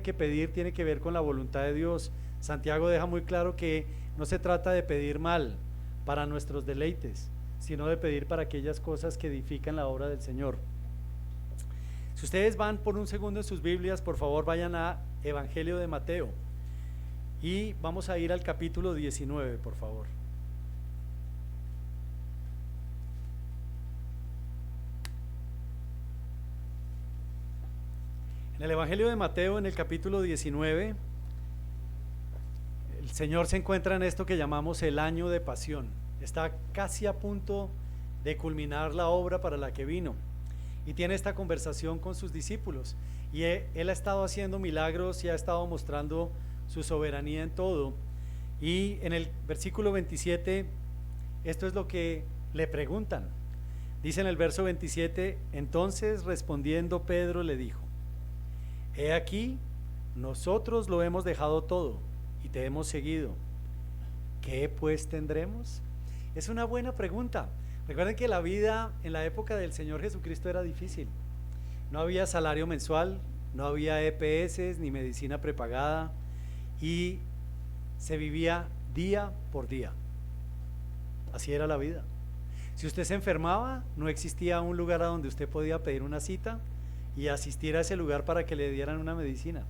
que pedir tiene que ver con la voluntad de Dios. Santiago deja muy claro que no se trata de pedir mal para nuestros deleites, sino de pedir para aquellas cosas que edifican la obra del Señor. Si ustedes van por un segundo en sus Biblias, por favor vayan a Evangelio de Mateo y vamos a ir al capítulo 19, por favor. En el Evangelio de Mateo, en el capítulo 19, el Señor se encuentra en esto que llamamos el año de pasión. Está casi a punto de culminar la obra para la que vino y tiene esta conversación con sus discípulos. Y él ha estado haciendo milagros y ha estado mostrando su soberanía en todo. Y en el versículo 27, esto es lo que le preguntan. Dice en el verso 27, entonces respondiendo Pedro le dijo: he aquí, nosotros lo hemos dejado todo y te hemos seguido. ¿Qué pues tendremos? Es una buena pregunta. Recuerden que la vida en la época del Señor Jesucristo era difícil. No había salario mensual, no había EPS ni medicina prepagada y se vivía día por día. Así era la vida. Si usted se enfermaba, no existía un lugar a donde usted podía pedir una cita y asistir a ese lugar para que le dieran una medicina.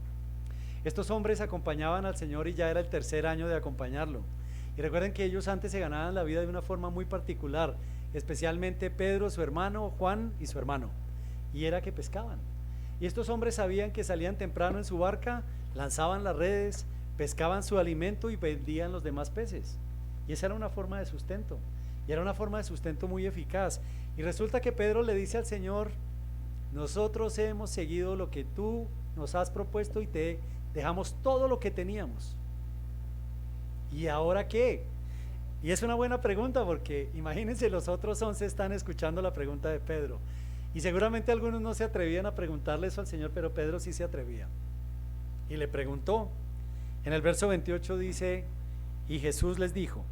Estos hombres acompañaban al Señor y ya era el tercer año de acompañarlo. Y recuerden que ellos antes se ganaban la vida de una forma muy particular, especialmente Pedro, su hermano, Juan y su hermano, y era que pescaban. Y estos hombres sabían que salían temprano en su barca, lanzaban las redes, pescaban su alimento y vendían los demás peces. Y esa era una forma de sustento, y era una forma de sustento muy eficaz. Y resulta que Pedro le dice al Señor: nosotros hemos seguido lo que tú nos has propuesto y te dejamos todo lo que teníamos. ¿Y ahora qué? Y es una buena pregunta porque imagínense, los otros 11 están escuchando la pregunta de Pedro y seguramente algunos no se atrevían a preguntarle eso al Señor, pero Pedro sí se atrevía y le preguntó. En el verso 28 dice: y Jesús les dijo: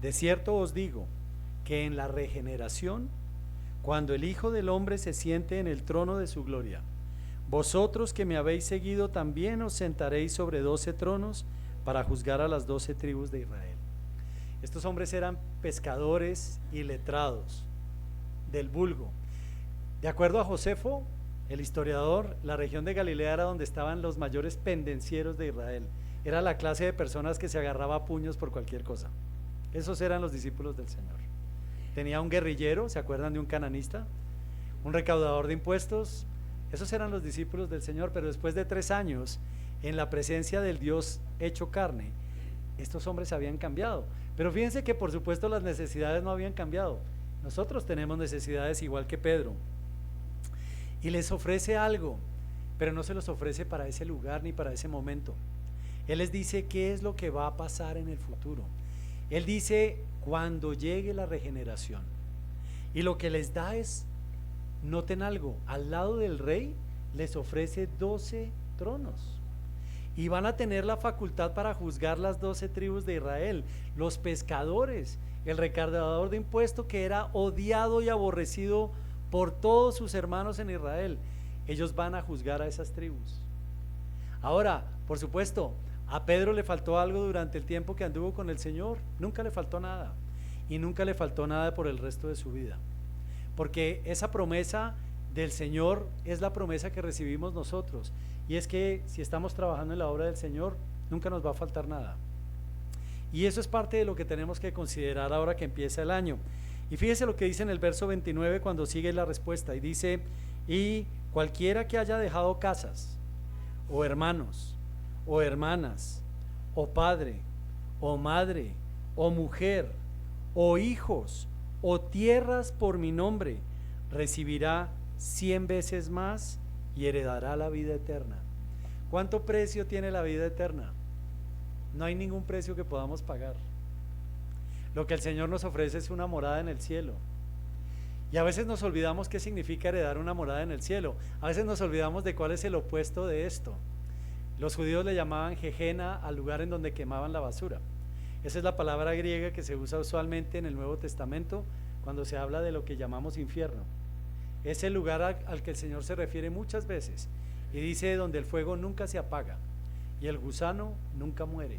de cierto os digo que en la regeneración, cuando el Hijo del Hombre se siente en el trono de su gloria, vosotros que me habéis seguido también os sentaréis sobre 12 tronos para juzgar a las 12 tribus de Israel. Estos hombres eran pescadores y letrados del vulgo. De acuerdo a Josefo, el historiador, la región de Galilea era donde estaban los mayores pendencieros de Israel. Era la clase de personas que se agarraba a puños por cualquier cosa. Esos eran los discípulos del Señor. Tenía un guerrillero, ¿se acuerdan de un cananista? Un recaudador de impuestos. Esos eran los discípulos del Señor, pero después de 3 años en la presencia del Dios hecho carne, estos hombres habían cambiado. Pero fíjense que por supuesto las necesidades no habían cambiado. Nosotros tenemos necesidades igual que Pedro. Y les ofrece algo, pero no se los ofrece para ese lugar ni para ese momento. Él les dice qué es lo que va a pasar en el futuro. Él dice cuando llegue la regeneración. Y lo que les da es, noten algo, al lado del rey les ofrece 12 tronos. Y van a tener la facultad para juzgar las 12 tribus de Israel. Los pescadores, el recaudador de impuestos que era odiado y aborrecido por todos sus hermanos en Israel, ellos van a juzgar a esas tribus. Ahora, por supuesto, a Pedro le faltó algo durante el tiempo que anduvo con el Señor. Nunca le faltó nada, y nunca le faltó nada por el resto de su vida, porque esa promesa del Señor es la promesa que recibimos nosotros, y es que si estamos trabajando en la obra del Señor, nunca nos va a faltar nada. Y eso es parte de lo que tenemos que considerar ahora que empieza el año. Y fíjese lo que dice en el verso 29 cuando sigue la respuesta, y dice: y cualquiera que haya dejado casas, o hermanos, o hermanas, o padre, o madre, o mujer, o hijos, o tierras por mi nombre, recibirá 100 veces más y heredará la vida eterna. ¿Cuánto precio tiene la vida eterna? No hay ningún precio que podamos pagar. Lo que el Señor nos ofrece es una morada en el cielo. Y a veces nos olvidamos qué significa heredar una morada en el cielo. A veces nos olvidamos de cuál es el opuesto de esto. Los judíos le llamaban Gehenna al lugar en donde quemaban la basura. Esa es la palabra griega que se usa usualmente en el Nuevo Testamento cuando se habla de lo que llamamos infierno. Es el lugar al que el Señor se refiere muchas veces. Y dice, donde el fuego nunca se apaga y el gusano nunca muere.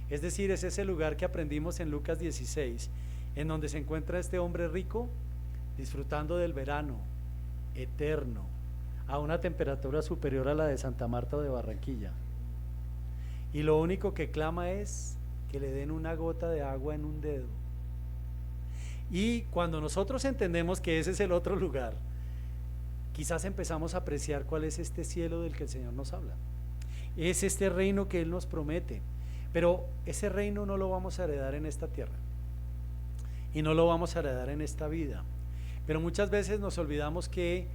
Es decir, es ese lugar que aprendimos en Lucas 16, en donde se encuentra este hombre rico disfrutando del verano eterno a una temperatura superior a la de Santa Marta o de Barranquilla. Y lo único que clama es que le den una gota de agua en un dedo. Y cuando nosotros entendemos que ese es el otro lugar, quizás empezamos a apreciar cuál es este cielo del que el Señor nos habla. Es este reino que Él nos promete, pero ese reino no lo vamos a heredar en esta tierra y no lo vamos a heredar en esta vida. Pero muchas veces nos olvidamos que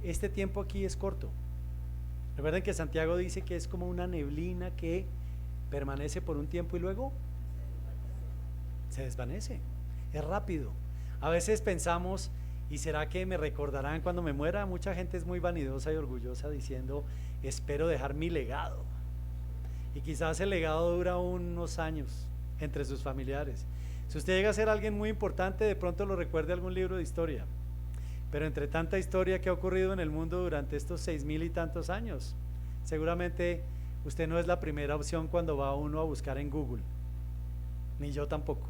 este tiempo aquí es corto. Recuerden que Santiago dice que es como una neblina que permanece por un tiempo y luego se desvanece. Es rápido. A veces pensamos, ¿y será que me recordarán cuando me muera? Mucha gente es muy vanidosa y orgullosa diciendo, espero dejar mi legado. Y quizás el legado dura unos años entre sus familiares. Si usted llega a ser alguien muy importante, de pronto lo recuerde algún libro de historia. Pero entre tanta historia que ha ocurrido en el mundo durante estos 6000 y tantos años, seguramente usted no es la primera opción cuando va uno a buscar en Google, ni yo tampoco.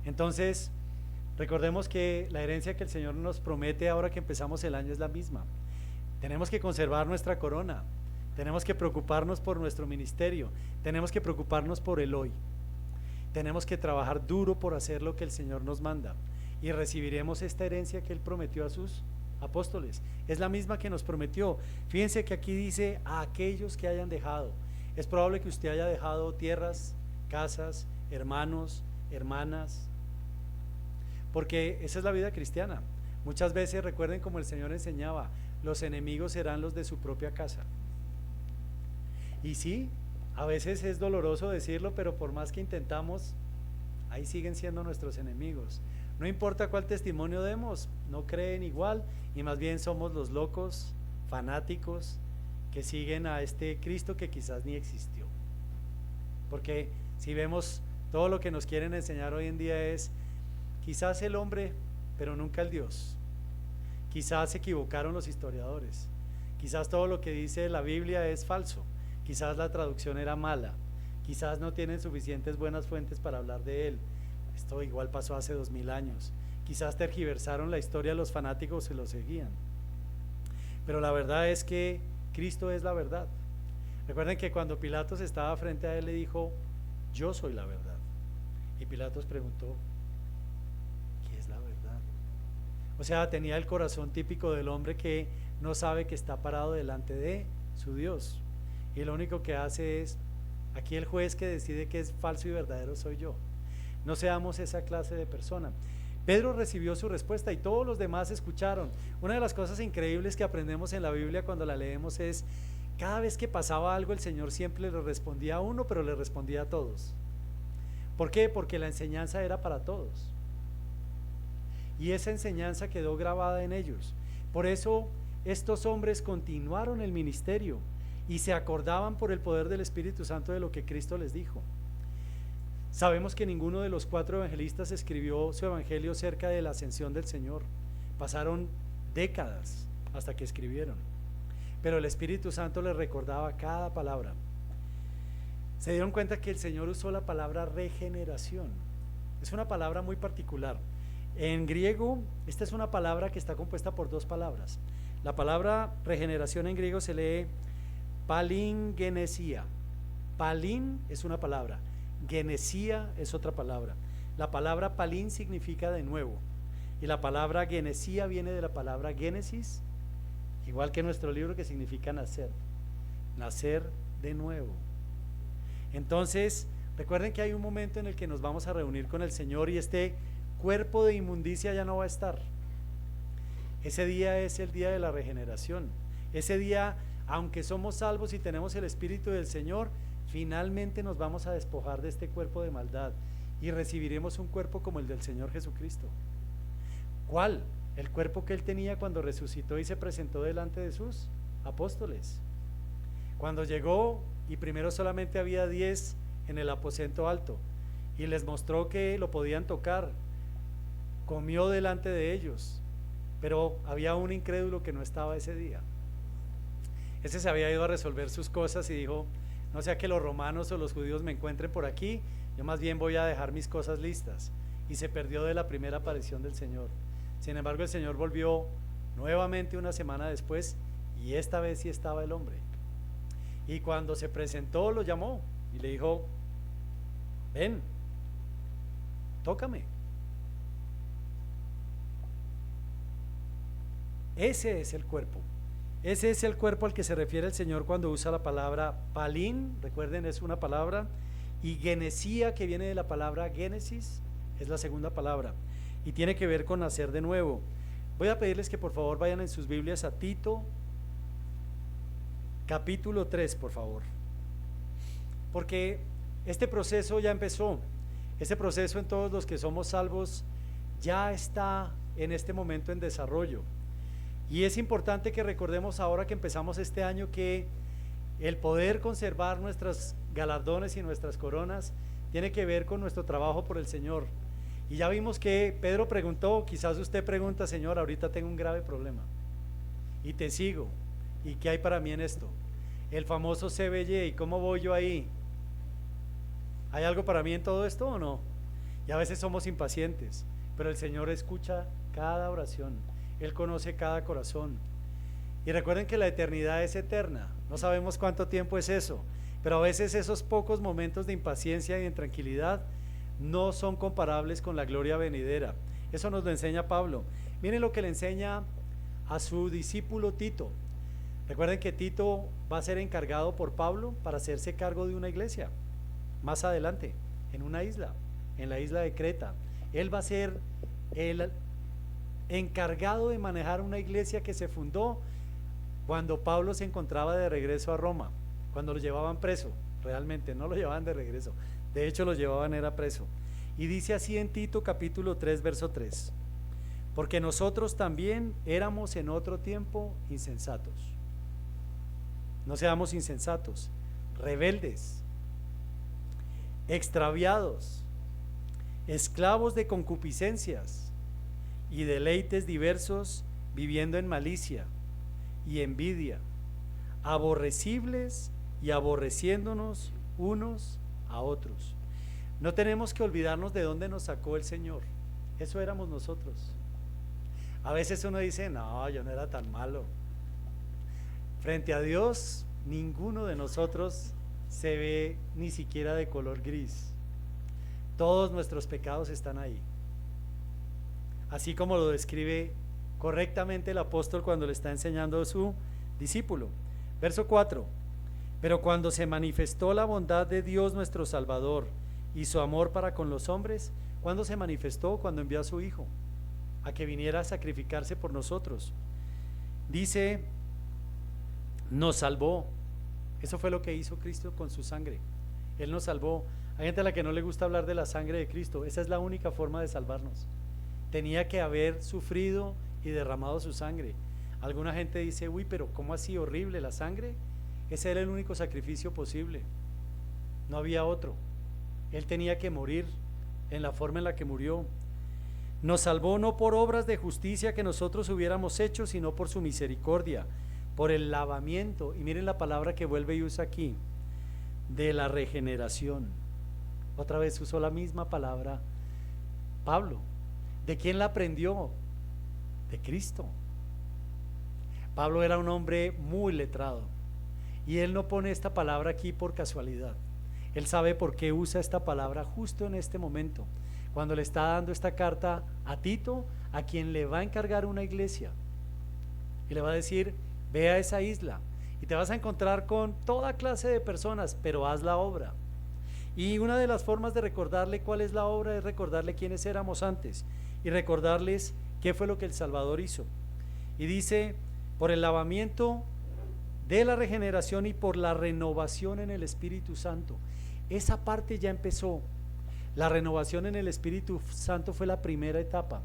Entonces, recordemos que la herencia que el Señor nos promete ahora que empezamos el año es la misma. Tenemos que conservar nuestra corona, tenemos que preocuparnos por nuestro ministerio, tenemos que preocuparnos por el hoy, tenemos que trabajar duro por hacer lo que el Señor nos manda y recibiremos esta herencia que Él prometió a sus apóstoles. Es la misma que nos prometió. Fíjense que aquí dice a aquellos que hayan dejado. Es probable que usted haya dejado tierras, casas, hermanos, hermanas, porque esa es la vida cristiana. Muchas veces recuerden como el Señor enseñaba, los enemigos serán los de su propia casa. Y sí, a veces es doloroso decirlo, pero por más que intentamos, ahí siguen siendo nuestros enemigos. No importa cuál testimonio demos, no creen igual y más bien somos los locos, fanáticos que siguen a este Cristo que quizás ni existió. Porque si vemos todo lo que nos quieren enseñar hoy en día es quizás el hombre, pero nunca el Dios. Quizás se equivocaron los historiadores. Quizás todo lo que dice la Biblia es falso. Quizás la traducción era mala. Quizás no tienen suficientes buenas fuentes para hablar de él. Esto igual pasó hace 2000 años. Quizás tergiversaron la historia de los fanáticos y lo seguían. Pero la verdad es que Cristo es la verdad. Recuerden que cuando Pilatos estaba frente a él le dijo, yo soy la verdad. Y Pilatos preguntó, ¿qué es la verdad? O sea, tenía el corazón típico del hombre que no sabe que está parado delante de su Dios. Y lo único que hace es, aquí el juez que decide que es falso y verdadero soy yo. No seamos esa clase de persona. Pedro recibió su respuesta y todos los demás escucharon. Una de las cosas increíbles que aprendemos en la Biblia cuando la leemos es, cada vez que pasaba algo el Señor siempre le respondía a uno, pero le respondía a todos. ¿Por qué? Porque la enseñanza era para todos. Y esa enseñanza quedó grabada en ellos. Por eso estos hombres continuaron el ministerio y se acordaban por el poder del Espíritu Santo de lo que Cristo les dijo. Sabemos que ninguno de los 4 evangelistas escribió su evangelio cerca de la ascensión del Señor. Pasaron décadas hasta que escribieron, pero el Espíritu Santo les recordaba cada palabra. Se dieron cuenta que el Señor usó la palabra regeneración. Es una palabra muy particular. En griego, esta es una palabra que está compuesta por 2 palabras. La palabra regeneración en griego se lee palingenesia. Palin es una palabra, genesia es otra palabra. La palabra palin significa de nuevo y la palabra genesia viene de la palabra génesis, igual que nuestro libro, que significa nacer, nacer de nuevo. Entonces recuerden que hay un momento en el que nos vamos a reunir con el Señor y este cuerpo de inmundicia ya no va a estar. Ese día es el día de la regeneración. Ese día, aunque somos salvos y tenemos el Espíritu del Señor, finalmente nos vamos a despojar de este cuerpo de maldad y recibiremos un cuerpo como el del Señor Jesucristo. ¿Cuál? El cuerpo que Él tenía cuando resucitó y se presentó delante de sus apóstoles. Cuando llegó y primero solamente había 10 en el aposento alto y les mostró que lo podían tocar, comió delante de ellos, pero había un incrédulo que no estaba ese día. Ese se había ido a resolver sus cosas y dijo, no sea que los romanos o los judíos me encuentren por aquí, yo más bien voy a dejar mis cosas listas. Y se perdió de la primera aparición del Señor. Sin embargo, el Señor volvió nuevamente una semana después y esta vez sí estaba el hombre. Y cuando se presentó lo llamó y le dijo, ven, tócame. Ese es el cuerpo. Ese es el cuerpo al que se refiere el Señor cuando usa la palabra palín, recuerden, es una palabra, y genesía, que viene de la palabra génesis, es la segunda palabra, y tiene que ver con nacer de nuevo. Voy a pedirles que por favor vayan en sus Biblias a Tito, capítulo 3, por favor, porque este proceso ya empezó. Este proceso en todos los que somos salvos ya está en este momento en desarrollo. Y es importante que recordemos ahora que empezamos este año que el poder conservar nuestros galardones y nuestras coronas tiene que ver con nuestro trabajo por el Señor. Y ya vimos que Pedro preguntó, quizás usted pregunta, Señor, ahorita tengo un grave problema y te sigo, ¿y qué hay para mí en esto? El famoso CBY, ¿cómo voy yo ahí? ¿Hay algo para mí en todo esto o no? Y a veces somos impacientes, pero el Señor escucha cada oración, Él conoce cada corazón. Y recuerden que la eternidad es eterna, no sabemos cuánto tiempo es eso, pero a veces esos pocos momentos de impaciencia y de intranquilidad no son comparables con la gloria venidera. Eso nos lo enseña Pablo. Miren lo que le enseña a su discípulo Tito. Recuerden que Tito va a ser encargado por Pablo para hacerse cargo de una iglesia más adelante, en una isla, en la isla de Creta. Él va a ser el encargado de manejar una iglesia que se fundó cuando Pablo se encontraba de regreso a Roma, cuando lo llevaban preso. Realmente no lo llevaban de regreso, de hecho lo llevaban era preso. Y dice así en Tito capítulo 3 verso 3: porque nosotros también éramos en otro tiempo insensatos. No seamos insensatos, rebeldes, extraviados, esclavos de concupiscencias y deleites diversos, viviendo en malicia y envidia, aborrecibles y aborreciéndonos unos a otros. No tenemos que olvidarnos de dónde nos sacó el Señor. Eso éramos nosotros. A veces uno dice, no, yo no era tan malo. Frente a Dios, ninguno de nosotros se ve ni siquiera de color gris. Todos nuestros pecados están ahí, así como lo describe correctamente el apóstol cuando le está enseñando a su discípulo. Verso 4: pero cuando se manifestó la bondad de Dios nuestro Salvador y su amor para con los hombres, ¿cuándo se manifestó? Cuando envió a su Hijo a que viniera a sacrificarse por nosotros. Dice, nos salvó. Eso fue lo que hizo Cristo con su sangre. Él nos salvó. Hay gente a la que no le gusta hablar de la sangre de Cristo. Esa es la única forma de salvarnos. Tenía que haber sufrido y derramado su sangre. Alguna gente dice, uy, pero ¿cómo así horrible la sangre? Ese era el único sacrificio posible. No había otro. Él tenía que morir en la forma en la que murió. Nos salvó no por obras de justicia que nosotros hubiéramos hecho, sino por su misericordia, por el lavamiento, y miren la palabra que vuelve y usa aquí, de la regeneración. Otra vez usó la misma palabra Pablo. ¿De quién la aprendió? De Cristo. Pablo era un hombre muy letrado y él no pone esta palabra aquí por casualidad. Él sabe por qué usa esta palabra justo en este momento, cuando le está dando esta carta a Tito, a quien le va a encargar una iglesia, y le va a decir, ve a esa isla y te vas a encontrar con toda clase de personas, pero haz la obra. Y una de las formas de recordarle cuál es la obra es recordarle quiénes éramos antes y recordarles qué fue lo que el Salvador hizo. Y dice, por el lavamiento de la regeneración y por la renovación en el Espíritu Santo. Esa parte ya empezó. La renovación en el Espíritu Santo fue la primera etapa.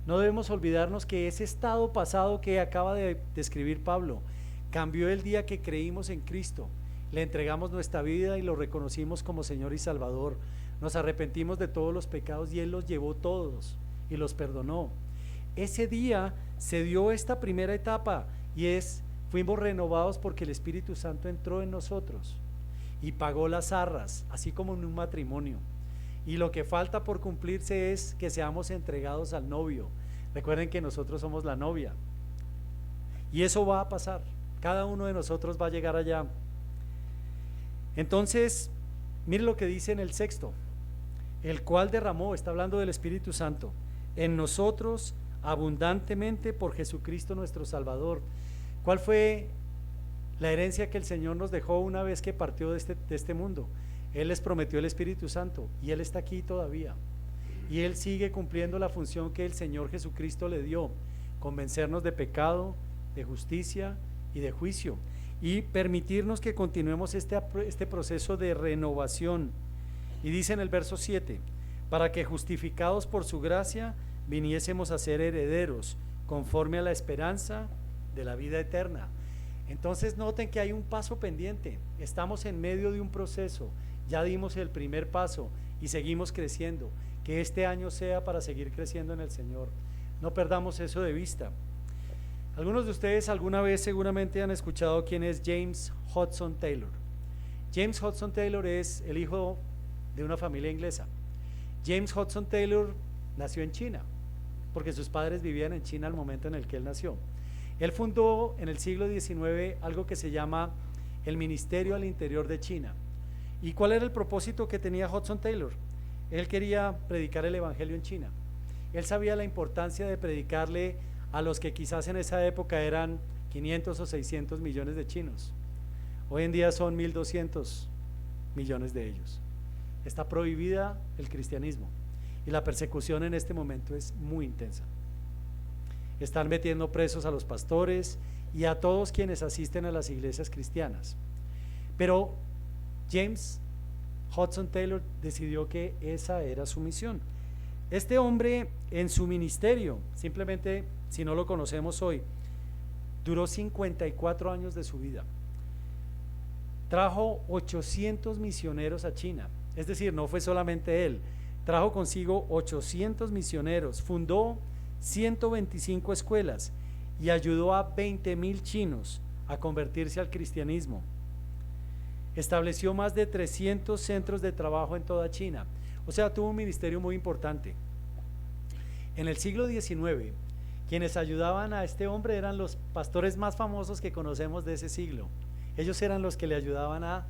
No debemos olvidarnos que ese estado pasado que acaba de describir Pablo cambió el día que creímos en Cristo, le entregamos nuestra vida y lo reconocimos como Señor y Salvador, nos arrepentimos de todos los pecados y Él los llevó todos y los perdonó. Ese día se dio esta primera etapa y es Fuimos renovados porque el Espíritu Santo entró en nosotros y pagó las arras, así como en un matrimonio. Y lo que falta por cumplirse es que seamos entregados al novio. Recuerden que nosotros somos la novia. Y eso va a pasar. Cada uno de nosotros va a llegar allá. Entonces, mire lo que dice en el sexto: el cual derramó, está hablando del Espíritu Santo, en nosotros abundantemente por Jesucristo nuestro Salvador. ¿Cuál fue la herencia que el Señor nos dejó una vez que partió de este mundo? Él les prometió el Espíritu Santo y Él está aquí todavía. Y Él sigue cumpliendo la función que el Señor Jesucristo le dio: convencernos de pecado, de justicia y de juicio, y permitirnos que continuemos este proceso de renovación. Y dice en el verso 7: para que justificados por su gracia viniésemos a ser herederos conforme a la esperanza de la vida eterna. Entonces noten que hay un paso pendiente. Estamos en medio de un proceso. Ya dimos el primer paso y seguimos creciendo. Que este año sea para seguir creciendo en el Señor. No perdamos eso de vista. Algunos de ustedes alguna vez seguramente han escuchado quién es James Hudson Taylor. James Hudson Taylor es el hijo de una familia inglesa. James Hudson Taylor nació en China, porque sus padres vivían en China al momento en el que él nació. Él fundó en el siglo XIX algo que se llama el Ministerio al Interior de China. ¿Y cuál era el propósito que tenía Hudson Taylor? Él quería predicar el Evangelio en China. Él sabía la importancia de predicarle a los que quizás en esa época eran 500 o 600 millones de chinos. Hoy en día son 1.200 millones de ellos. Está prohibida el cristianismo y la persecución en este momento es muy intensa. Están metiendo presos a los pastores y a todos quienes asisten a las iglesias cristianas. Pero James Hudson Taylor decidió que esa era su misión. Este hombre en su ministerio, simplemente si no lo conocemos hoy, duró 54 años de su vida. Trajo 800 misioneros a China, es decir, no fue solamente él, trajo consigo 800 misioneros, fundó 125 escuelas y ayudó a 20,000 chinos a convertirse al cristianismo. Estableció más de 300 centros de trabajo en toda China. O sea, tuvo un ministerio muy importante. En el siglo XIX, quienes ayudaban a este hombre eran los pastores más famosos que conocemos de ese siglo. Ellos eran los que le ayudaban a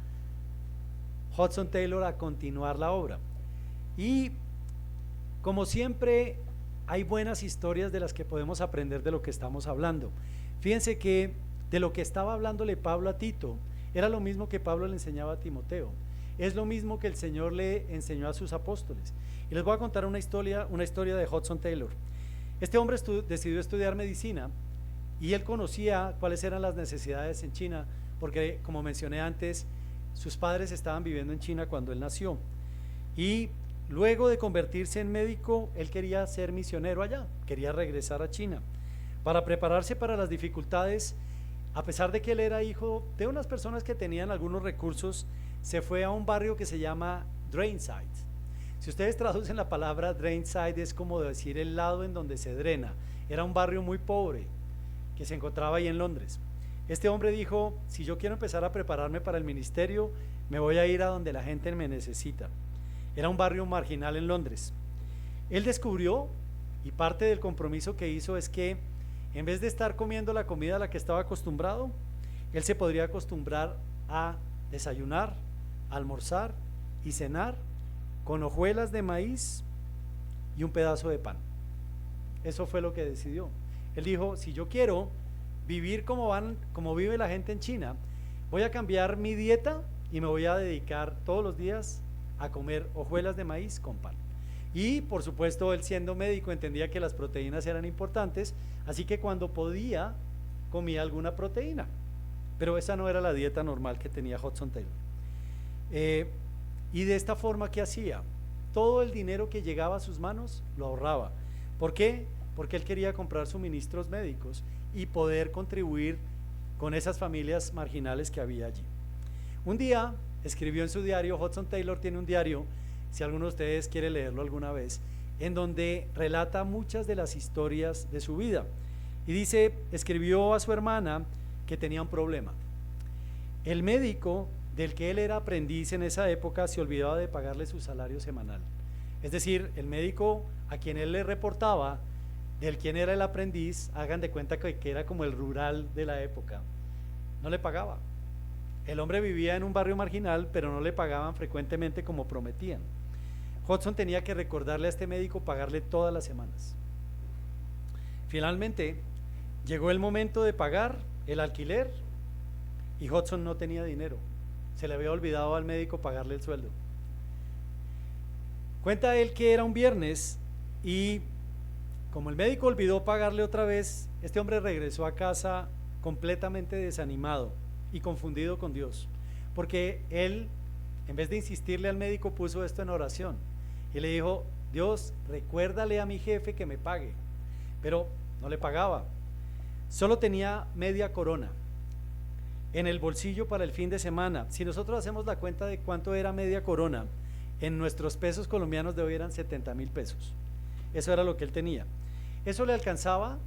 Hudson Taylor a continuar la obra. Y como siempre, hay buenas historias de las que podemos aprender de lo que estamos hablando. Fíjense que de lo que estaba hablándole Pablo a Tito era lo mismo que Pablo le enseñaba a Timoteo. Es lo mismo que el Señor le enseñó a sus apóstoles. Y les voy a contar una historia de Hudson Taylor. Este hombre decidió estudiar medicina y él conocía cuáles eran las necesidades en China, porque como mencioné antes, sus padres estaban viviendo en China cuando él nació. Y luego de convertirse en médico, él quería ser misionero allá, quería regresar a China. Para prepararse para las dificultades, a pesar de que él era hijo de unas personas que tenían algunos recursos, se fue a un barrio que se llama Drainside. Si ustedes traducen la palabra Drainside, es como decir el lado en donde se drena. Era un barrio muy pobre que se encontraba ahí en Londres. Este hombre dijo: si yo quiero empezar a prepararme para el ministerio, me voy a ir a donde la gente me necesita. Era un barrio marginal en Londres. Él descubrió, y parte del compromiso que hizo es que en vez de estar comiendo la comida a la que estaba acostumbrado, él se podría acostumbrar a desayunar, almorzar y cenar con hojuelas de maíz y un pedazo de pan. Eso fue lo que decidió. Él dijo: si yo quiero vivir como vive la gente en China, voy a cambiar mi dieta y me voy a dedicar todos los días a comer hojuelas de maíz con pan. Y por supuesto, él siendo médico entendía que las proteínas eran importantes, así que cuando podía comía alguna proteína, pero esa no era la dieta normal que tenía Hudson Taylor. Y de esta forma, ¿qué hacía? Todo el dinero que llegaba a sus manos lo ahorraba. ¿Por qué? Porque él quería comprar suministros médicos y poder contribuir con esas familias marginales que había allí. Un día escribió en su diario, Hudson Taylor tiene un diario, si alguno de ustedes quiere leerlo alguna vez, en donde relata muchas de las historias de su vida. Y dice, escribió a su hermana que tenía un problema. El médico del que él era aprendiz en esa época se olvidaba de pagarle su salario semanal. Es decir, el médico a quien él le reportaba, del quien era el aprendiz, hagan de cuenta que era como el rural de la época, no le pagaba. El hombre vivía en un barrio marginal, pero no le pagaban frecuentemente como prometían. Hudson tenía que recordarle a este médico pagarle todas las semanas. Finalmente, llegó el momento de pagar el alquiler y Hudson no tenía dinero. Se le había olvidado al médico pagarle el sueldo. Cuenta él que era un viernes y como el médico olvidó pagarle otra vez, este hombre regresó a casa completamente desanimado y confundido con Dios, porque él, en vez de insistirle al médico, puso esto en oración y le dijo: Dios, recuérdale a mi jefe que me pague. Pero no le pagaba, solo tenía media corona en el bolsillo para el fin de semana. Si nosotros hacemos la cuenta de cuánto era media corona, en nuestros pesos colombianos de hoy eran 70.000 pesos. Eso era lo que él tenía. Eso le alcanzaba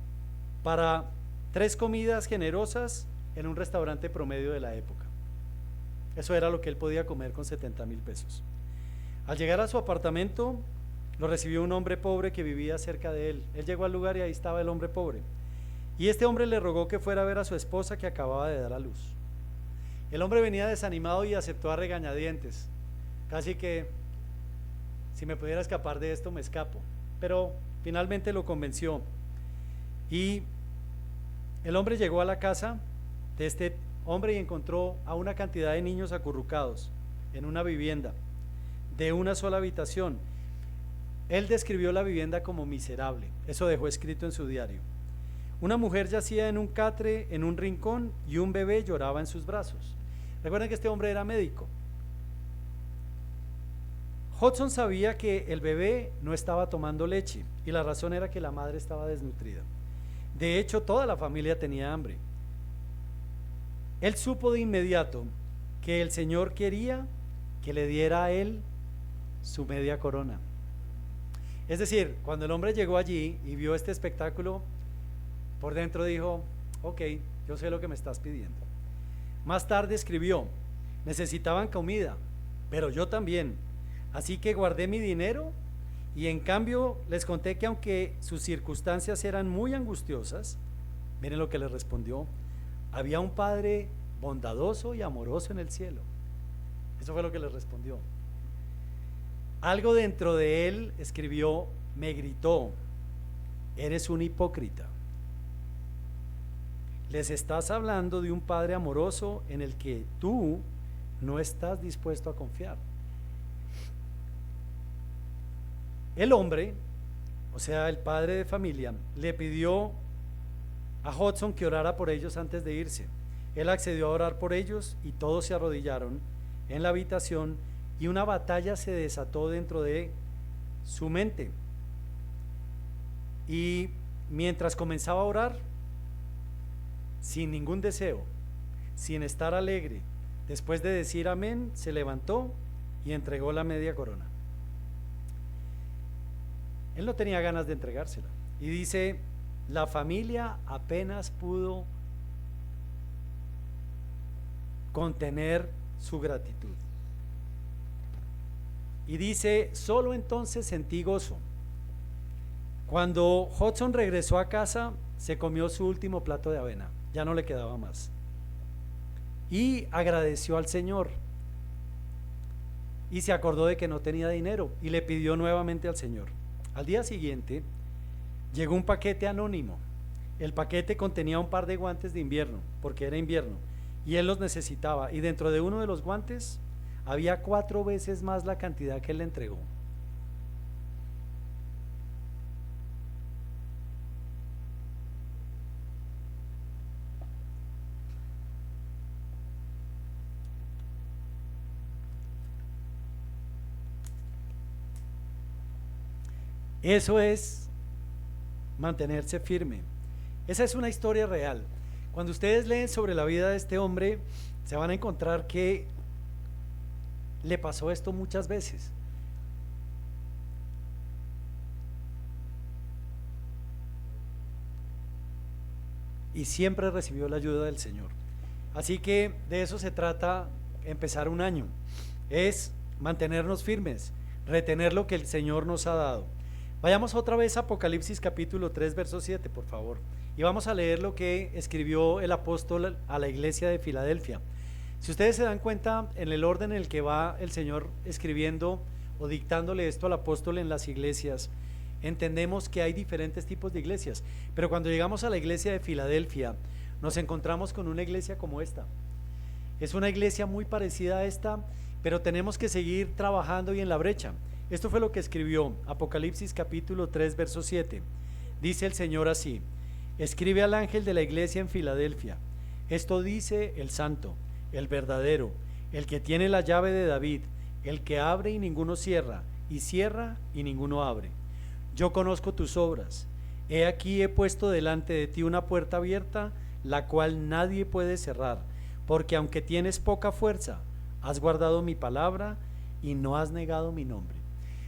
para 3 comidas generosas en un restaurante promedio de la época. Eso era lo que él podía comer con 70.000 pesos. Al llegar a su apartamento, lo recibió un hombre pobre que vivía cerca de él. Él llegó al lugar y ahí estaba el hombre pobre. Y este hombre le rogó que fuera a ver a su esposa que acababa de dar a luz. El hombre venía desanimado y aceptó a regañadientes. Casi que, si me pudiera escapar de esto, me escapo. Pero finalmente lo convenció. Y el hombre llegó a la casa de este hombre y encontró a una cantidad de niños acurrucados en una vivienda de una sola habitación. Él describió la vivienda como miserable. Eso dejó escrito en su diario. Una mujer yacía en un catre, en un rincón, y un bebé lloraba en sus brazos. Recuerden que este hombre era médico. Hudson sabía que el bebé no estaba tomando leche y la razón era que la madre estaba desnutrida. De hecho, toda la familia tenía hambre. Él supo de inmediato que el Señor quería que le diera a él su media corona. Es decir, cuando el hombre llegó allí y vio este espectáculo, por dentro dijo: ok, yo sé lo que me estás pidiendo. Más tarde escribió: necesitaban comida, pero yo también. Así que guardé mi dinero y en cambio les conté que aunque sus circunstancias eran muy angustiosas, miren lo que les respondió: había un Padre bondadoso y amoroso en el cielo. Eso fue lo que les respondió. Algo dentro de él, escribió, me gritó: eres un hipócrita. Les estás hablando de un Padre amoroso en el que tú no estás dispuesto a confiar. El hombre, o sea, el padre de familia, le pidió a Hudson que orara por ellos antes de irse. Él accedió a orar por ellos y todos se arrodillaron en la habitación y una batalla se desató dentro de su mente. Y mientras comenzaba a orar, sin ningún deseo, sin estar alegre, después de decir amén, se levantó y entregó la media corona. Él no tenía ganas de entregársela. Y dice, la familia apenas pudo contener su gratitud. Y dice, solo entonces sentí gozo. Cuando Hudson regresó a casa, se comió su último plato de avena, ya no le quedaba más. Y agradeció al Señor. Y se acordó de que no tenía dinero y le pidió nuevamente al Señor. Al día siguiente llegó un paquete anónimo. El paquete contenía un par de guantes de invierno, porque era invierno, y él los necesitaba. Y dentro de uno de los guantes había 4 veces más la cantidad que él le entregó. Eso es mantenerse firme. Esa es una historia real. Cuando ustedes leen sobre la vida de este hombre, se van a encontrar que le pasó esto muchas veces. y siempre recibió la ayuda del Señor. Así que de eso se trata empezar un año, es mantenernos firmes, retener lo que el Señor nos ha dado. Vayamos otra vez a Apocalipsis capítulo 3, verso 7, por favor, y vamos a leer lo que escribió el apóstol a la iglesia de Filadelfia. Si ustedes se dan cuenta, en el orden en el que va el Señor escribiendo o dictándole esto al apóstol en las iglesias, entendemos que hay diferentes tipos de iglesias, pero cuando llegamos a la iglesia de Filadelfia, nos encontramos con una iglesia como esta. Es una iglesia muy parecida a esta, pero tenemos que seguir trabajando y en la brecha. Esto fue lo que escribió Apocalipsis capítulo 3, verso 7. Dice el Señor así: escribe al ángel de la iglesia en Filadelfia, esto dice el santo, el verdadero, el que tiene la llave de David, el que abre y ninguno cierra, y cierra y ninguno abre. Yo conozco tus obras. He aquí he puesto delante de ti una puerta abierta, la cual nadie puede cerrar, porque aunque tienes poca fuerza, has guardado mi palabra y no has negado mi nombre.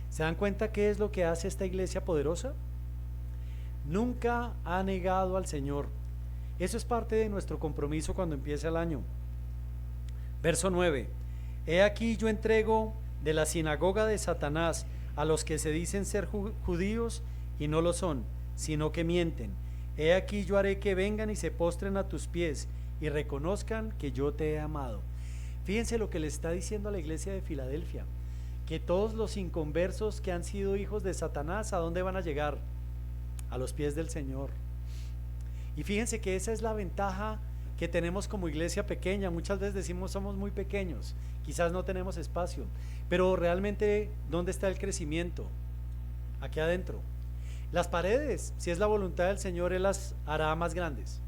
¿Se dan cuenta qué es lo que hace esta iglesia poderosa? Nunca ha negado al Señor. Eso es parte de nuestro compromiso cuando empieza el año. Verso 9. He aquí yo entrego de la sinagoga de Satanás a los que se dicen ser judíos y no lo son, sino que mienten. He aquí yo haré que vengan y se postren a tus pies y reconozcan que yo te he amado. Fíjense lo que le está diciendo a la iglesia de Filadelfia, que todos los inconversos que han sido hijos de Satanás, ¿a dónde van a llegar? A los pies del Señor. Y fíjense que esa es la ventaja que tenemos como iglesia pequeña. Muchas veces decimos somos muy pequeños, quizás no tenemos espacio, pero realmente ¿dónde está el crecimiento? Aquí adentro. Las paredes, si es la voluntad del Señor, Él las hará más grandes.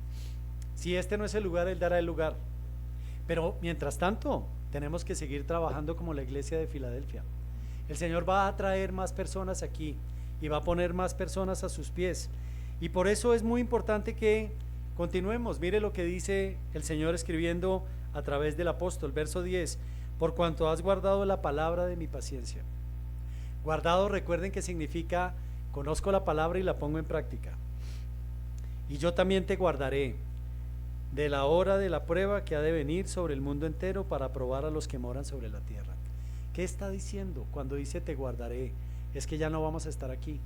Si este no es el lugar, Él dará el lugar. Pero mientras tanto, tenemos que seguir trabajando como la iglesia de Filadelfia. El Señor va a traer más personas aquí y va a poner más personas a sus pies. Y por eso es muy importante que continuemos. Mire lo que dice el Señor escribiendo a través del apóstol, verso 10: por cuanto has guardado la palabra de mi paciencia. Guardado, recuerden que significa conozco la palabra y la pongo en práctica. Y yo también te guardaré de la hora de la prueba que ha de venir sobre el mundo entero para probar a los que moran sobre la tierra. ¿Qué está diciendo cuando dice te guardaré? Es que ya no vamos a estar aquí.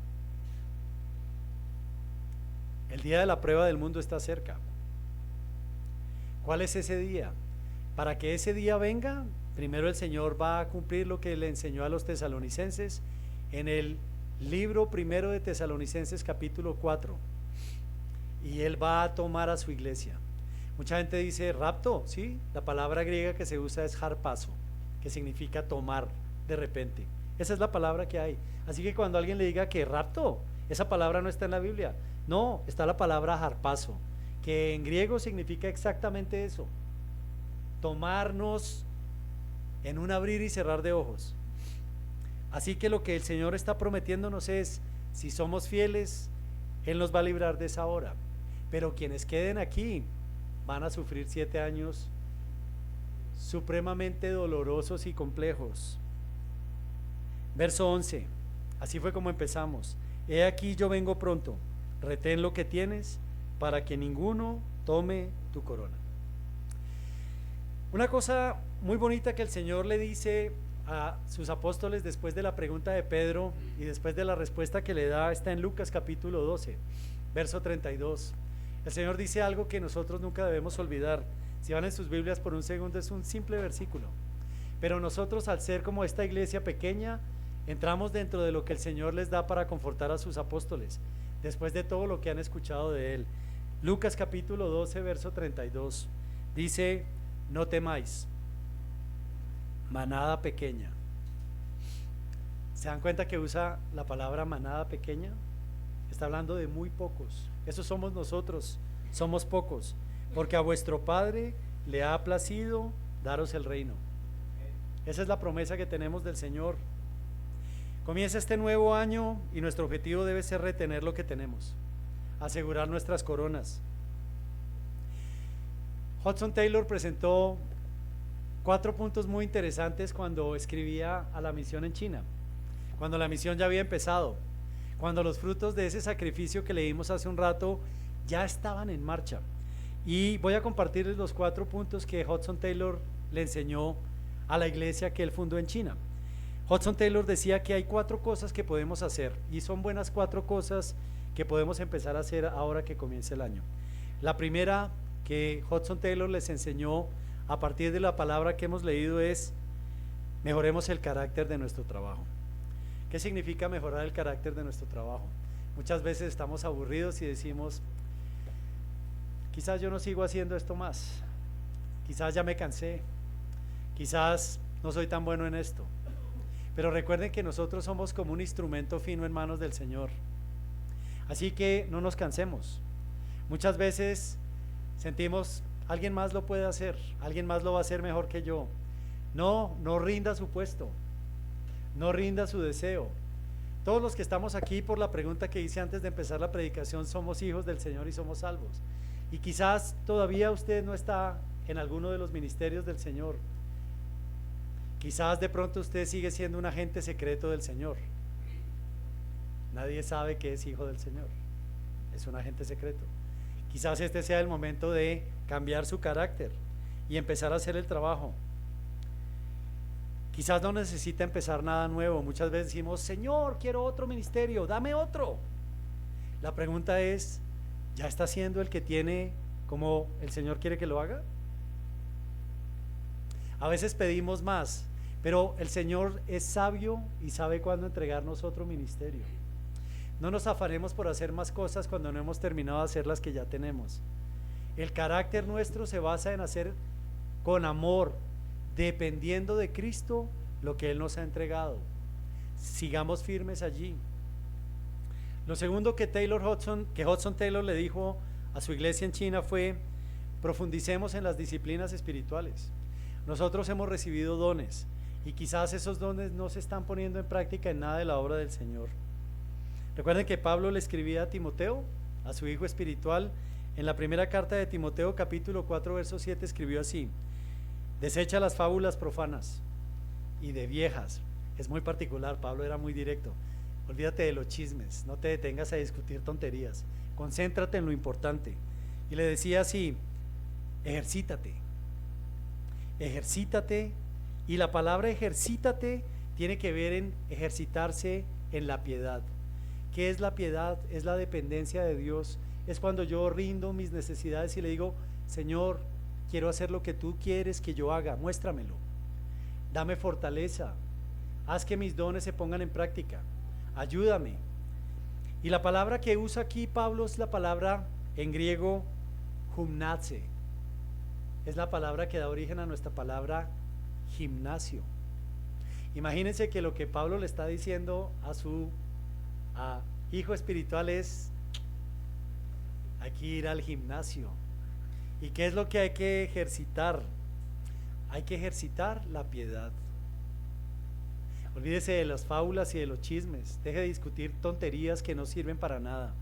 El día de la prueba del mundo está cerca. ¿Cuál es ese día? Para que ese día venga, primero el Señor va a cumplir lo que le enseñó a los tesalonicenses en el libro primero de Tesalonicenses capítulo 4, y Él va a tomar a su iglesia. Mucha gente dice rapto, sí, la palabra griega que se usa es harpazo, que significa tomar de repente. Esa es la palabra que hay. Así que cuando alguien le diga que rapto, esa palabra no está en la Biblia. No, está la palabra harpazo, que en griego significa exactamente eso: tomarnos en un abrir y cerrar de ojos. Así que lo que el Señor está prometiéndonos es, si somos fieles, Él nos va a librar de esa hora. Pero quienes queden aquí van a sufrir 7 años supremamente dolorosos y complejos. Verso 11, así fue como empezamos: he aquí yo vengo pronto, retén lo que tienes para que ninguno tome tu corona. Una cosa muy bonita que el Señor le dice a sus apóstoles después de la pregunta de Pedro y después de la respuesta que le da está en Lucas capítulo 12, verso 32. El Señor dice algo que nosotros nunca debemos olvidar. Si van en sus Biblias por un segundo, es un simple versículo, pero nosotros, al ser como esta iglesia pequeña, entramos dentro de lo que el Señor les da para confortar a sus apóstoles después de todo lo que han escuchado de Él. Lucas capítulo 12, verso 32 dice: no temáis, manada pequeña. ¿Se dan cuenta que usa la palabra manada pequeña? Está hablando de muy pocos. Eso somos nosotros, somos pocos, porque a vuestro Padre le ha placido daros el reino. Esa es la promesa que tenemos del Señor. Comienza este nuevo año y nuestro objetivo debe ser retener lo que tenemos, asegurar nuestras coronas. Hudson Taylor presentó 4 puntos muy interesantes cuando escribía a la misión en China, cuando la misión ya había empezado, cuando los frutos de ese sacrificio que leímos hace un rato ya estaban en marcha. Y voy a compartirles los 4 puntos que Hudson Taylor le enseñó a la iglesia que él fundó en China. Hudson Taylor decía que hay 4 cosas que podemos hacer y son buenas 4 cosas que podemos empezar a hacer ahora que comience el año. La primera que Hudson Taylor les enseñó a partir de la palabra que hemos leído es: mejoremos el carácter de nuestro trabajo. ¿Qué significa mejorar el carácter de nuestro trabajo? Muchas veces estamos aburridos y decimos: quizás yo no sigo haciendo esto más, quizás ya me cansé, quizás no soy tan bueno en esto. Pero recuerden que nosotros somos como un instrumento fino en manos del Señor, así que no nos cansemos. Muchas veces sentimos: alguien más lo puede hacer, alguien más lo va a hacer mejor que yo. No rinda su puesto, no rinda su deseo. Todos los que estamos aquí, por la pregunta que hice antes de empezar la predicación, somos hijos del Señor y somos salvos. Y quizás todavía usted no está en alguno de los ministerios del Señor. Quizás de pronto usted sigue siendo un agente secreto del Señor. Nadie sabe que es hijo del Señor, es un agente secreto. Quizás este sea el momento de cambiar su carácter y empezar a hacer el trabajo. Quizás no necesita empezar nada nuevo. Muchas veces decimos: Señor, quiero otro ministerio, dame otro. La pregunta es: ¿ya está haciendo el que tiene como el Señor quiere que lo haga? A veces pedimos más, pero el Señor es sabio y sabe cuándo entregarnos otro ministerio. No nos afanemos por hacer más cosas cuando no hemos terminado de hacer las que ya tenemos. El carácter nuestro se basa en hacer con amor, dependiendo de Cristo, lo que Él nos ha entregado. Sigamos firmes allí. Lo segundo que Hudson Taylor le dijo a su iglesia en China fue: profundicemos en las disciplinas espirituales. Nosotros hemos recibido dones y quizás esos dones no se están poniendo en práctica en nada de la obra del Señor. Recuerden que Pablo le escribía a Timoteo, a su hijo espiritual, en la primera carta de Timoteo, capítulo 4, verso 7, escribió así: desecha las fábulas profanas y de viejas. Es muy particular, Pablo era muy directo. Olvídate de los chismes, no te detengas a discutir tonterías, concéntrate en lo importante. Y le decía así: ejercítate, ejercítate. Y la palabra ejercítate tiene que ver en ejercitarse en la piedad. ¿Qué es la piedad? Es la dependencia de Dios. Es cuando yo rindo mis necesidades y le digo: Señor, quiero hacer lo que tú quieres que yo haga, muéstramelo, dame fortaleza, haz que mis dones se pongan en práctica, ayúdame. Y la palabra que usa aquí Pablo es la palabra en griego gymnase, es la palabra que da origen a nuestra palabra gimnasio. Imagínense que lo que Pablo le está diciendo a su hijo espiritual es: hay que ir al gimnasio. ¿Y qué es lo que hay que ejercitar? Hay que ejercitar la piedad. Olvídese de las fábulas y de los chismes, deje de discutir tonterías que no sirven para nada.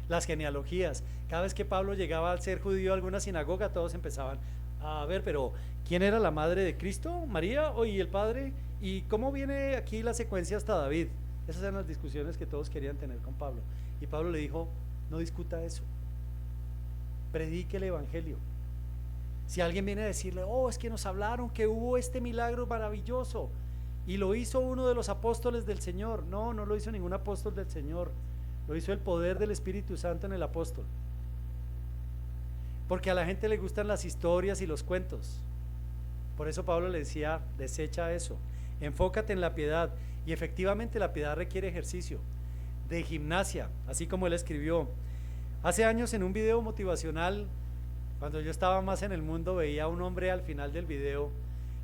Las genealogías, cada vez que Pablo llegaba al ser judío a alguna sinagoga, todos empezaban a ver: pero ¿quién era la madre de Cristo? ¿María y el padre? ¿Y cómo viene aquí la secuencia hasta David? Esas eran las discusiones que todos querían tener con Pablo. Y Pablo le dijo: no discuta eso, predique el evangelio. Si alguien viene a decirle: oh, es que nos hablaron que hubo este milagro maravilloso y lo hizo uno de los apóstoles del Señor. No lo hizo ningún apóstol del Señor, lo hizo el poder del Espíritu Santo en el apóstol. Porque a la gente le gustan las historias y los cuentos. Por eso Pablo le decía: desecha eso, enfócate en la piedad. Y efectivamente la piedad requiere ejercicio de gimnasia, así como él escribió. Hace años, en un video motivacional, cuando yo estaba más en el mundo, veía a un hombre al final del video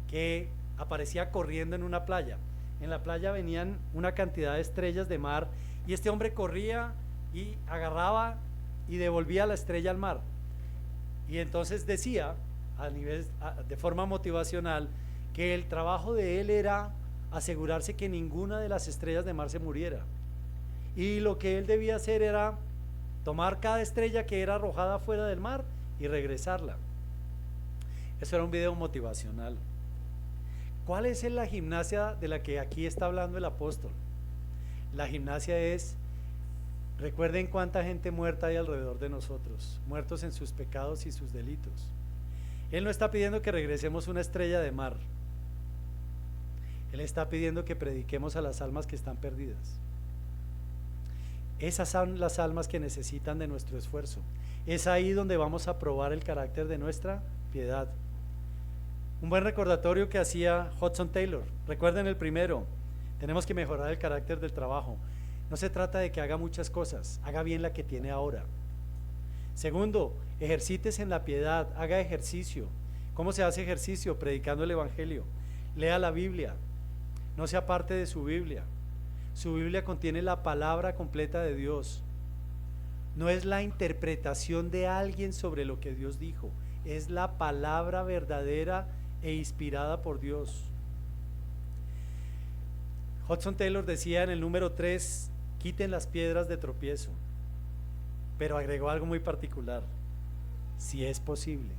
que aparecía corriendo en una playa. En la playa venían una cantidad de estrellas de mar y este hombre corría y agarraba y devolvía la estrella al mar. Y entonces decía, de forma motivacional, que el trabajo de él era asegurarse que ninguna de las estrellas de mar se muriera. Y lo que él debía hacer era tomar cada estrella que era arrojada fuera del mar y regresarla. Eso era un video motivacional. ¿Cuál es la gimnasia de la que aquí está hablando el apóstol? La gimnasia es Recuerden cuánta gente muerta hay alrededor de nosotros, muertos en sus pecados y sus delitos. Él no está pidiendo que regresemos una estrella de mar. Él está pidiendo que prediquemos a las almas que están perdidas. Esas son las almas que necesitan de nuestro esfuerzo. Es ahí donde vamos a probar el carácter de nuestra piedad. Un buen recordatorio que hacía Hudson Taylor. Recuerden el primero, tenemos que mejorar el carácter del trabajo. No se trata de que haga muchas cosas, haga bien la que tiene ahora. Segundo, ejercítese en la piedad, haga ejercicio. ¿Cómo se hace ejercicio? Predicando el evangelio. Lea la Biblia, no se aparte de su Biblia. Su Biblia contiene la palabra completa de Dios. No es la interpretación de alguien sobre lo que Dios dijo, es la palabra verdadera e inspirada por Dios. Hudson Taylor decía en el número 3, quiten las piedras de tropiezo, pero agregó algo muy particular, si es posible.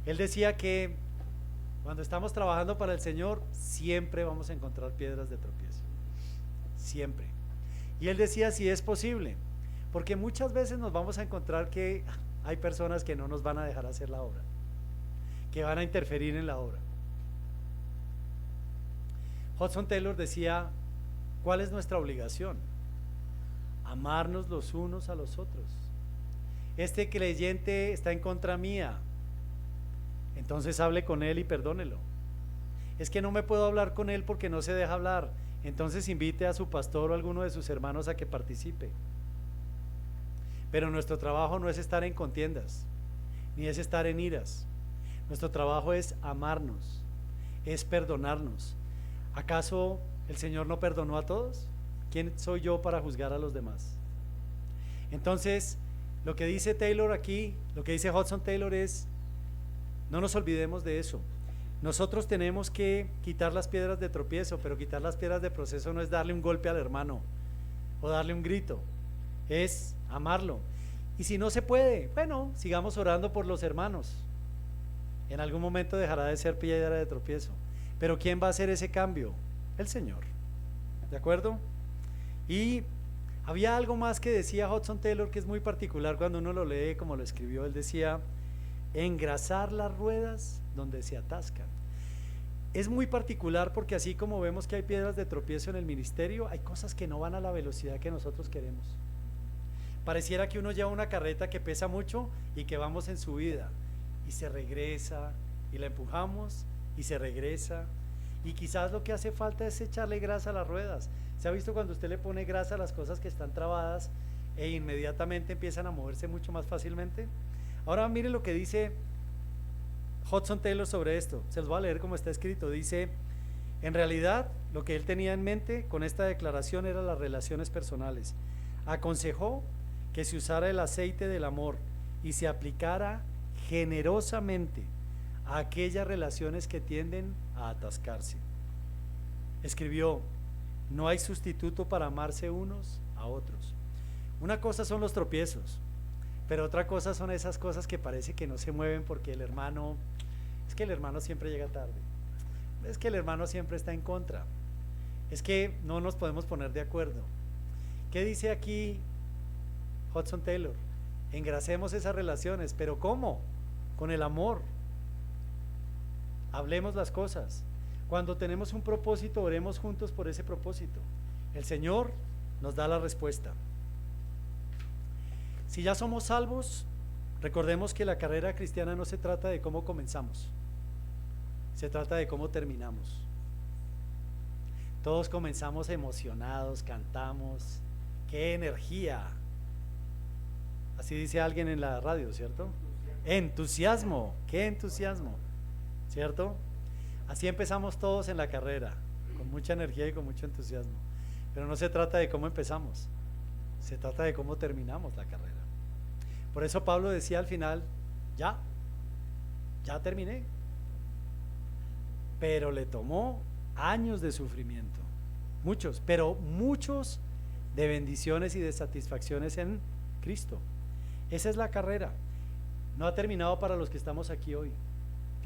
Él decía que cuando estamos trabajando para el Señor, siempre vamos a encontrar piedras de tropiezo, siempre. Y él decía si es posible, porque muchas veces nos vamos a encontrar que hay personas que no nos van a dejar hacer la obra, que van a interferir en la obra. Hudson Taylor decía, ¿cuál es nuestra obligación? Amarnos los unos a los otros. Este creyente está en contra mía, entonces hable con él y perdónelo. Es que no me puedo hablar con él porque no se deja hablar, entonces invite a su pastor o a alguno de sus hermanos a que participe. Pero nuestro trabajo no es estar en contiendas, ni es estar en iras. Nuestro trabajo es amarnos, es perdonarnos. ¿Acaso el Señor no perdonó a todos? ¿Quién soy yo para juzgar a los demás? Entonces, lo que dice Taylor aquí, lo que dice Hudson Taylor es, no nos olvidemos de eso. Nosotros tenemos que quitar las piedras de tropiezo, pero quitar las piedras de proceso no es darle un golpe al hermano o darle un grito, es amarlo. Y si no se puede, bueno, sigamos orando por los hermanos. En algún momento dejará de ser piedra de tropiezo. Pero ¿quién va a hacer ese cambio? El Señor. ¿De acuerdo? Y había algo más que decía Hudson Taylor que es muy particular cuando uno lo lee como lo escribió. Él decía, engrasar las ruedas donde se atascan. Es muy particular porque así como vemos que hay piedras de tropiezo en el ministerio, hay cosas que no van a la velocidad que nosotros queremos. Pareciera que uno lleva una carreta que pesa mucho y que vamos en subida y se regresa y la empujamos y se regresa, y quizás lo que hace falta es echarle grasa a las ruedas. ¿Se ha visto cuando usted le pone grasa a las cosas que están trabadas e inmediatamente empiezan a moverse mucho más fácilmente? Ahora mire lo que dice Hudson Taylor sobre esto, se los voy a leer como está escrito. Dice, en realidad lo que él tenía en mente con esta declaración eran las relaciones personales. Aconsejó que se usara el aceite del amor y se aplicara generosamente a aquellas relaciones que tienden a atascarse. Escribió, no hay sustituto para amarse unos a otros. Una cosa son los tropiezos, pero otra cosa son esas cosas que parece que no se mueven porque el hermano, es que el hermano siempre llega tarde, es que el hermano siempre está en contra, es que no nos podemos poner de acuerdo. ¿Qué dice aquí Hudson Taylor? Engrasemos esas relaciones, pero ¿cómo? Con el amor. Hablemos las cosas. Cuando tenemos un propósito, oremos juntos por ese propósito. El Señor nos da la respuesta. Si ya somos salvos, recordemos que la carrera cristiana no se trata de cómo comenzamos, se trata de cómo terminamos. Todos comenzamos emocionados, cantamos, qué energía. Así dice alguien en la radio, ¿cierto? Entusiasmo, qué entusiasmo, ¿cierto? Así empezamos todos en la carrera, con mucha energía y con mucho entusiasmo. Pero no se trata de cómo empezamos, se trata de cómo terminamos la carrera. Por eso Pablo decía al final, ya terminé. Pero le tomó años de sufrimiento, muchos, pero muchos de bendiciones y de satisfacciones en Cristo. Esa es la carrera. No ha terminado para los que estamos aquí hoy,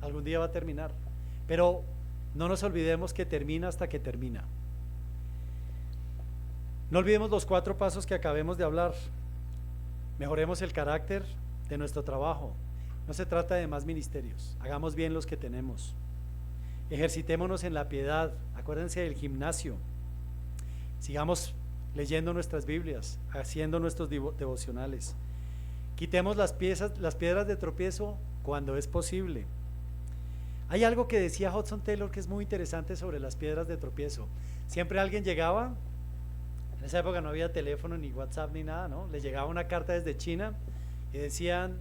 algún día va a terminar, pero no nos olvidemos que termina hasta que termina. No olvidemos los 4 pasos que acabemos de hablar. Mejoremos el carácter de nuestro trabajo. No se trata de más ministerios, hagamos bien los que tenemos. Ejercitémonos en la piedad, acuérdense del gimnasio. Sigamos leyendo nuestras Biblias, haciendo nuestros devocionales. Quitemos las piedras de tropiezo cuando es posible. Hay algo que decía Hudson Taylor que es muy interesante sobre las piedras de tropiezo. Siempre alguien llegaba, en esa época no había teléfono ni WhatsApp ni nada, ¿no? Le llegaba una carta desde China y decían: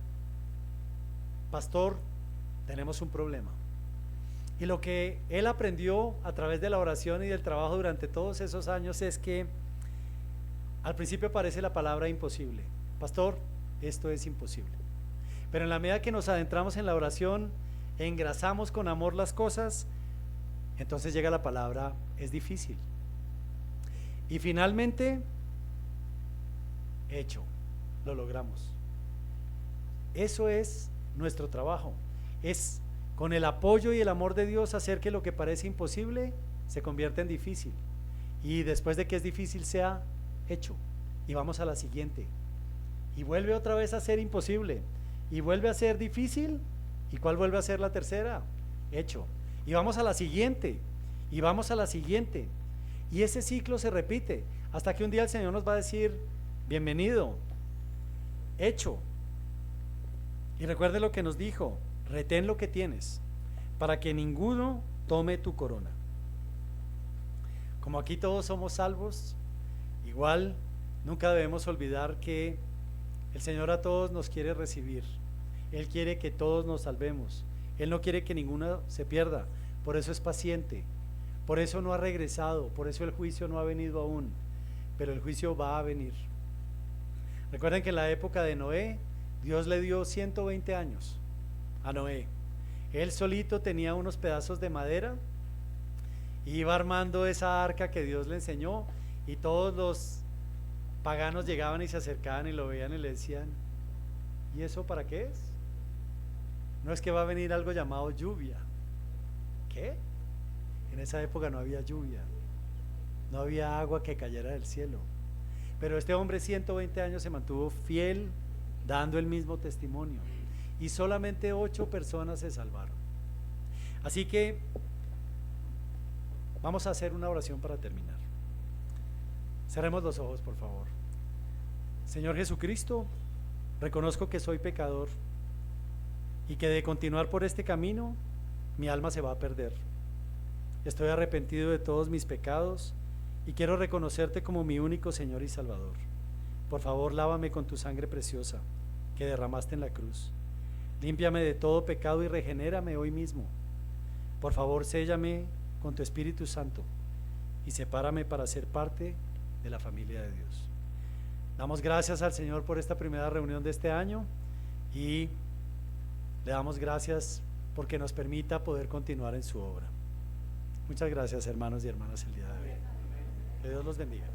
pastor, tenemos un problema. Y lo que él aprendió a través de la oración y del trabajo durante todos esos años es que al principio aparece la palabra imposible. Pastor, esto es imposible. Pero en la medida que nos adentramos en la oración, engrasamos con amor las cosas, entonces llega la palabra es difícil. Y finalmente, hecho, lo logramos. Eso es nuestro trabajo, es con el apoyo y el amor de Dios hacer que lo que parece imposible se convierta en difícil, y después de que es difícil sea hecho, y vamos a la siguiente, y vuelve otra vez a ser imposible, y vuelve a ser difícil, y ¿cuál vuelve a ser la tercera? Hecho, y vamos a la siguiente, y vamos a la siguiente, y ese ciclo se repite hasta que un día el Señor nos va a decir: bienvenido, hecho. Y recuerde lo que nos dijo: retén lo que tienes para que ninguno tome tu corona. Como aquí todos somos salvos, igual nunca debemos olvidar que el Señor a todos nos quiere recibir. Él quiere que todos nos salvemos. Él no quiere que ninguno se pierda. Por eso es paciente, por eso no ha regresado, por eso el juicio no ha venido aún, pero el juicio va a venir. Recuerden que en la época de Noé, Dios le dio 120 años a Noé. Él solito tenía unos pedazos de madera, iba armando esa arca que Dios le enseñó, y todos los paganos llegaban y se acercaban y lo veían y le decían: ¿y eso para qué es? No es que va a venir algo llamado lluvia. ¿Qué? En esa época no había lluvia, no había agua que cayera del cielo, pero este hombre 120 años se mantuvo fiel, dando el mismo testimonio, y solamente 8 personas se salvaron. Así que vamos a hacer una oración para terminar. Cerremos los ojos, por favor. Señor Jesucristo, reconozco que soy pecador y que de continuar por este camino mi alma se va a perder. Estoy arrepentido de todos mis pecados y quiero reconocerte como mi único Señor y Salvador. Por favor, lávame con tu sangre preciosa que derramaste en la cruz. Límpiame de todo pecado y regenérame hoy mismo. Por favor, séllame con tu Espíritu Santo y sepárame para ser parte de la familia de Dios. Damos gracias al Señor por esta primera reunión de este año, y le damos gracias porque nos permita poder continuar en su obra. Muchas gracias, hermanos y hermanas, el día de hoy. Que Dios los bendiga.